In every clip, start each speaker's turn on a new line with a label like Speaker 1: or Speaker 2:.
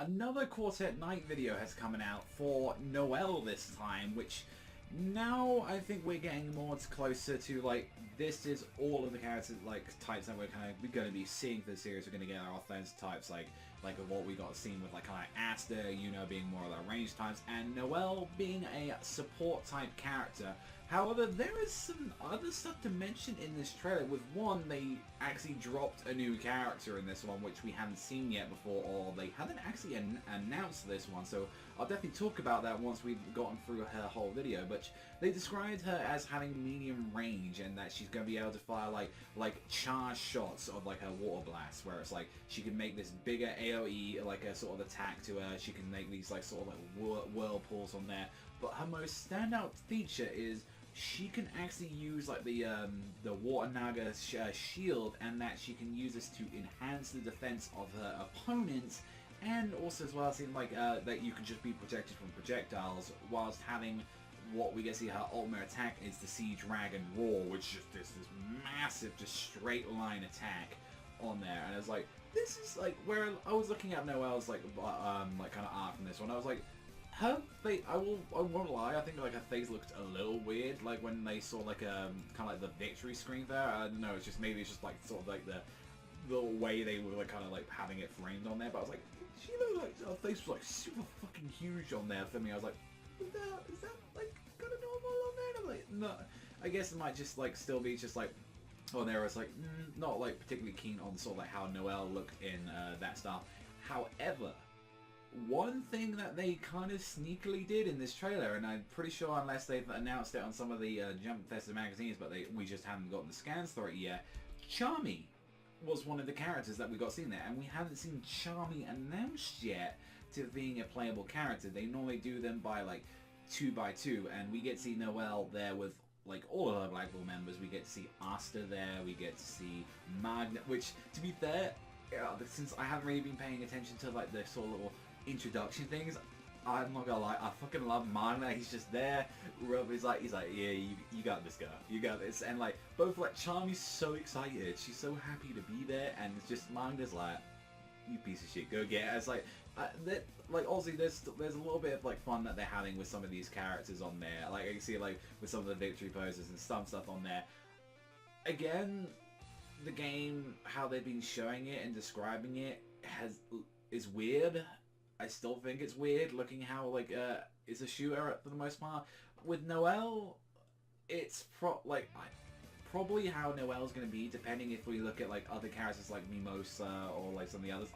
Speaker 1: another Quartet Knight video has coming out for Noelle this time, which now I think we're getting more closer to, like, this is all of the character types that we're kind of going to be seeing for the series. We're going to get our offensive types like what we got seen with kind of Aster, being more of our range types, and Noelle being a support type character. However, there is some other stuff to mention in this trailer. With one, they actually dropped a new character in this one, which we haven't seen yet before, or they haven't actually announced this one, so I'll definitely talk about that once we've gotten through her whole video. But they described her as having medium range, and that she's going to be able to fire like charge shots of her water blast, where it's she can make this bigger AoE, a sort of attack to her. She can make these sort of whirlpools on there. But her most standout feature is she can actually use the Water Naga shield, and that she can use this to enhance the defense of her opponents, and also as well seem that you can just be protected from projectiles, whilst having what we get to see her ultimate attack is the Sea Dragon Roar, which just this massive just straight line attack on there. And it's this is where I was looking at Noelle's kind of art from this one. I was her face, I won't lie, I think her face looked a little weird, when they saw kind of the victory screen there. I don't know, it's just maybe it's just sort of the way they were kind of having it framed on there. But I was she looked her face was super fucking huge on there for me. I was is that kind of normal on there? And I'm no, I guess it might just still be just on there. It's not particularly keen on sort of how Noelle looked in that style. However, one thing that they kind of sneakily did in this trailer, and I'm pretty sure unless they've announced it on some of the Jump Festa magazines, but we just haven't gotten the scans for it yet, Charmy was one of the characters that we got seen there, and we haven't seen Charmy announced yet to being a playable character. They normally do them by 2x2, and we get to see Noelle there with all of her Black Bull members. We get to see Aster there, we get to see Magna, which, to be fair, since I haven't really been paying attention to the sort of little introduction things, I'm not gonna lie, I fucking love Magna. He's just there, he's like, yeah, you got this, girl, you got this. And both Charmy's so excited, she's so happy to be there, and it's just Magna's you piece of shit, go get it. It's obviously there's a little bit of fun that they're having with some of these characters on there. I can see with some of the victory poses and stuff on there. Again, the game, how they've been showing it and describing it is weird. I still think it's weird looking how it's a shooter for the most part. With Noelle, it's probably how Noelle's going to be, depending if we look at other characters like Mimosa or some of the others.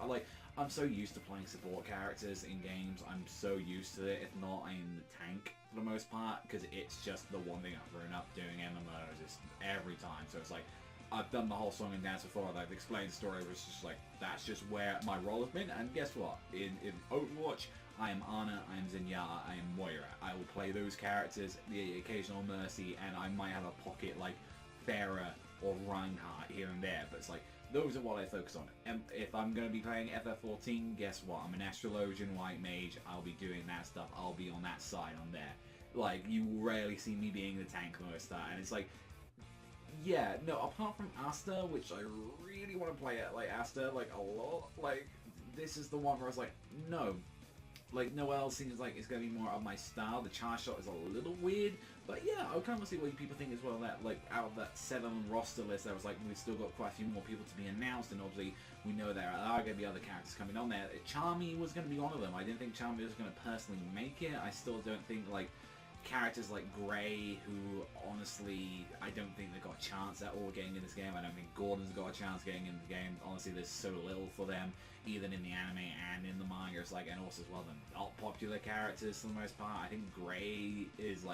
Speaker 1: I'm so used to playing support characters in games. I'm so used to it. If not, I'm in the tank for the most part, because it's just the one thing I've grown up doing MMOs just every time. So it's I've done the whole song and dance before. I've explained the story, which is just that's just where my role has been. And guess what? In Overwatch, I am Ana, I am Zenyatta, I am Moira. I will play those characters, the occasional Mercy, and I might have a pocket Pharah or Reinhardt here and there. But it's those are what I focus on. And if I'm going to be playing FF14, guess what? I'm an Astrologian White Mage. I'll be doing that stuff. I'll be on that side on there. You will rarely see me being the tank most of the time. And it's yeah, no, apart from Aster, which I really want to play at Aster a lot, this is the one where I was no. Noelle seems it's going to be more of my style. The charge shot is a little weird, but yeah, I kind of see what people think as well, that out of that 7 roster list, there was we've still got quite a few more people to be announced, and obviously we know there are going to be other characters coming on there. Charmy was going to be one of them. I didn't think Charmy was going to personally make it. I still don't think characters like Grey, who honestly I don't think they've got a chance at all getting in this game. I don't think Gordon's got a chance getting in the game. Honestly, there's so little for them, even in the anime and in the manga. It's and also as well, the not popular characters for the most part. I think Grey is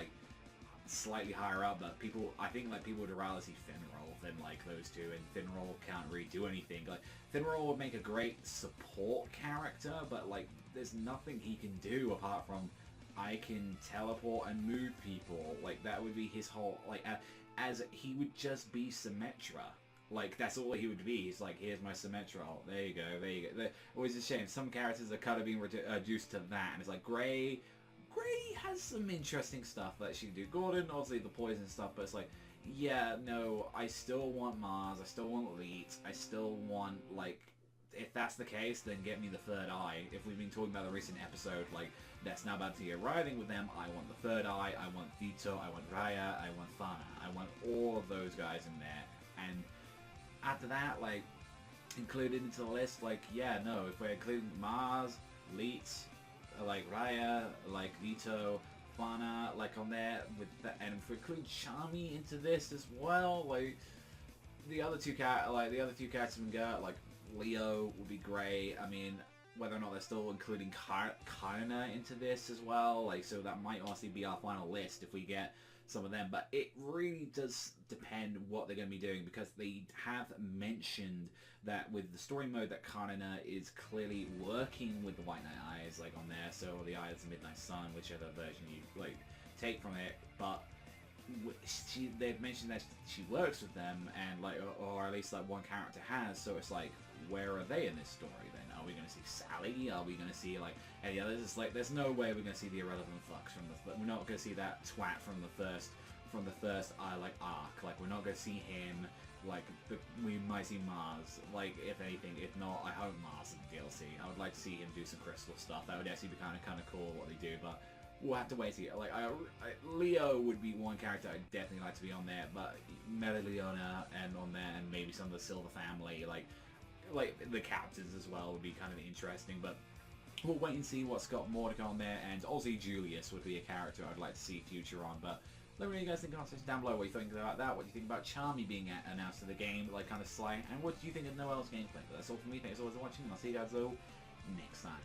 Speaker 1: slightly higher up, but I think people would rather see Finral than those two, and Finral can't really do anything. Finral would make a great support character, but there's nothing he can do apart from I can teleport and move people. That would be his whole, as he would just be Symmetra. That's all he would be. He's here's my Symmetra. Oh, there you go, there you go. Always a shame. Some characters are kind of being reduced to that, and it's Grey has some interesting stuff that she can do. Gordon, obviously the poison stuff, but it's yeah, no, I still want Mars, I still want Elite, I still want, if that's the case, then get me the third eye. If we've been talking about the recent episode, like, that's now about to get riding with them, I want the third eye, I want Vito, I want Raya, I want Fana. I want all of those guys in there. And after that, like, included into the list, like, yeah, no, if we're including Mars, Leet, like Raya, like Vito, Fana, like on there, with that, and if we're including Charmy into this as well, like, the other two characters we got, like, Leo would be great. I mean, whether or not they're still including Karna into this as well, like, so that might honestly be our final list if we get some of them, but it really does depend what they're going to be doing, because they have mentioned that with the story mode that Karna is clearly working with the White Knight Eyes, like, on there, so the Eye of the Midnight Sun, whichever version you, like, take from it, but they've mentioned that she works with them, and, like, or at least, like, one character has, so it's like, where are they in this story then? Are we going to see Sally? Are we going to see, like, any others? It's like, there's no way we're going to see the irrelevant fucks from the... We're not going to see that twat from the first like, arc. Like, we're not going to see him. Like, we might see Mars. Like, if anything. If not, I hope Mars in the DLC. I would like to see him do some crystal stuff. That would actually be kind of cool what they do, but we'll have to wait to get... Like, Leo would be one character I'd definitely like to be on there, but Meregliona and on there, and maybe some of the Silver family, like the captains as well would be kind of interesting, but we'll wait and see what's got more to go on there. And also Julius would be a character I'd like to see future on, but let me know what you guys think in the comments down below. What you think about that? What do you think about Charmy being announced to the game, like, kind of slang, and what do you think of Noelle's gameplay? But that's all from me. Thanks always for watching, and I'll see you guys all next time.